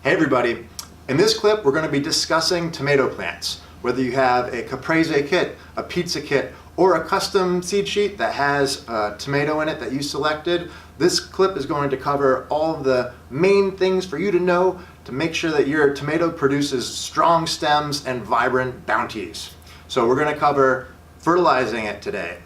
Hey everybody, in this clip we're going to be discussing tomato plants. Whether you have a caprese kit, a pizza kit, or a custom seed sheet that has a tomato in it that you selected, this clip is going to cover all of the main things for you to know to make sure that your tomato produces strong stems and vibrant bounties. So we're going to cover fertilizing it today,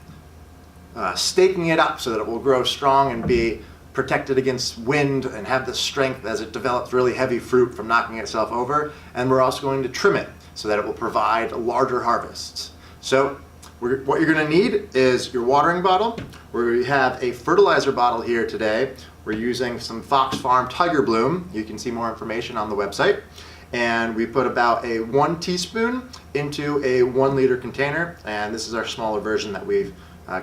staking it up so that it will grow strong and be protected against wind and have the strength as it develops really heavy fruit from knocking itself over. And we're also going to trim it so that it will provide larger harvests. So what you're going to need is your watering bottle. We have a fertilizer bottle here today. We're using some Fox Farm Tiger Bloom. You can see more information on the website. And we put about a 1 teaspoon into a 1 liter container. And this is our smaller version that we've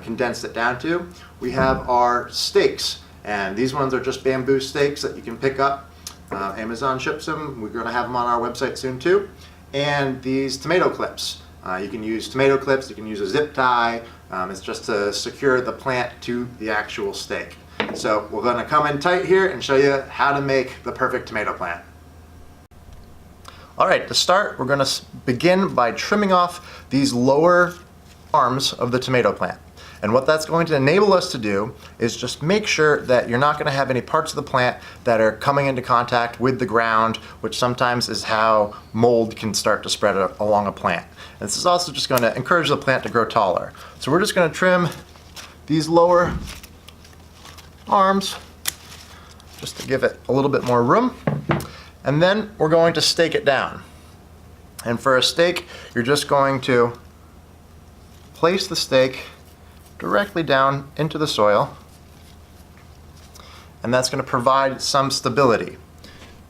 condensed it down to. We have our stakes. And these ones are just bamboo stakes that you can pick up. Amazon ships them. We're going to have them on our website soon too. And these tomato clips. You can use tomato clips, you can use a zip tie. It's just to secure the plant to the actual stake. So we're going to come in tight here and show you how to make the perfect tomato plant. Alright, to start we're going to begin by trimming off these lower arms of the tomato plant. And what that's going to enable us to do is just make sure that you're not going to have any parts of the plant that are coming into contact with the ground, which sometimes is how mold can start to spread along a plant. And this is also just going to encourage the plant to grow taller. So we're just going to trim these lower arms just to give it a little bit more room. And then we're going to stake it down. And for a stake, you're just going to place the stake directly down into the soil, and that's going to provide some stability.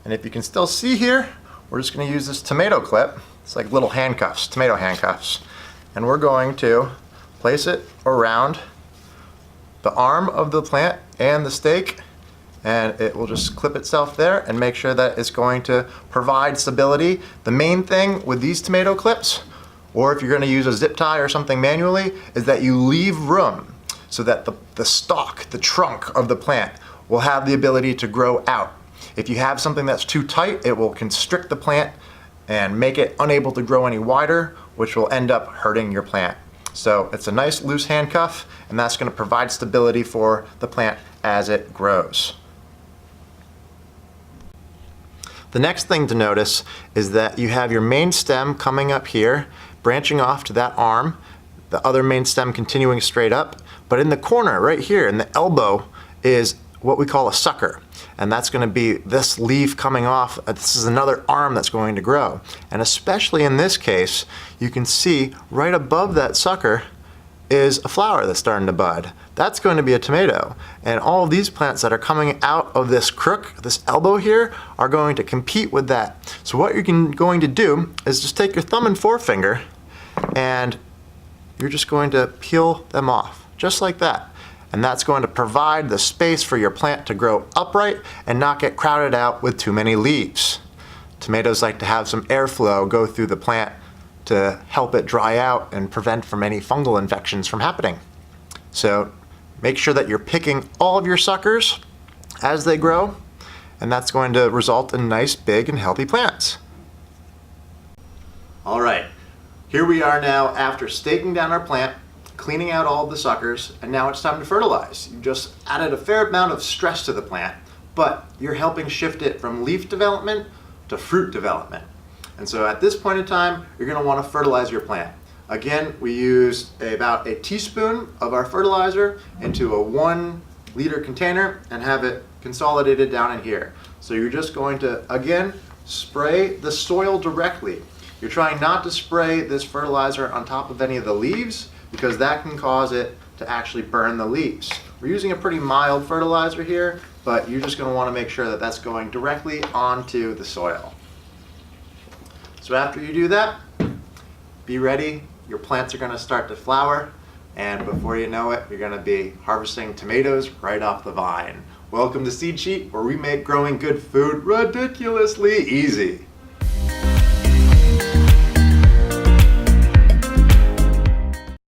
And if you can still see here, we're just going to use this tomato clip. It's like little handcuffs, tomato handcuffs, and we're going to place it around the arm of the plant and the stake, and it will just clip itself there and make sure that it's going to provide stability. The main thing with these tomato clips, or if you're going to use a zip tie or something manually, is that you leave room so that the stalk, the trunk of the plant will have the ability to grow out. If you have something that's too tight, it will constrict the plant and make it unable to grow any wider, which will end up hurting your plant. So it's a nice loose handcuff, and that's going to provide stability for the plant as it grows. The next thing to notice is that you have your main stem coming up here, branching off to that arm, the other main stem continuing straight up, but in the corner right here in the elbow is what we call a sucker, and that's going to be this leaf coming off. This is another arm that's going to grow, and especially in this case you can see right above that sucker is a flower that's starting to bud. That's going to be a tomato, and all of these plants that are coming out of this crook, this elbow here, are going to compete with that. So what you're going to do is just take your thumb and forefinger and you're just going to peel them off, just like that. And that's going to provide the space for your plant to grow upright and not get crowded out with too many leaves. Tomatoes like to have some airflow go through the plant to help it dry out and prevent from any fungal infections from happening. So make sure that you're picking all of your suckers as they grow, and that's going to result in nice, big, and healthy plants. All right, here we are now after staking down our plant, cleaning out all of the suckers, and now it's time to fertilize. You've just added a fair amount of stress to the plant, but you're helping shift it from leaf development to fruit development. And so at this point in time, you're going to want to fertilize your plant. Again, we use about a teaspoon of our fertilizer into a 1 liter container and have it consolidated down in here. So you're just going to, again, spray the soil directly. You're trying not to spray this fertilizer on top of any of the leaves because that can cause it to actually burn the leaves. We're using a pretty mild fertilizer here, but you're just going to want to make sure that that's going directly onto the soil. So after you do that, be ready. Your plants are going to start to flower, and before you know it, you're going to be harvesting tomatoes right off the vine. Welcome to Seed Sheet, where we make growing good food ridiculously easy.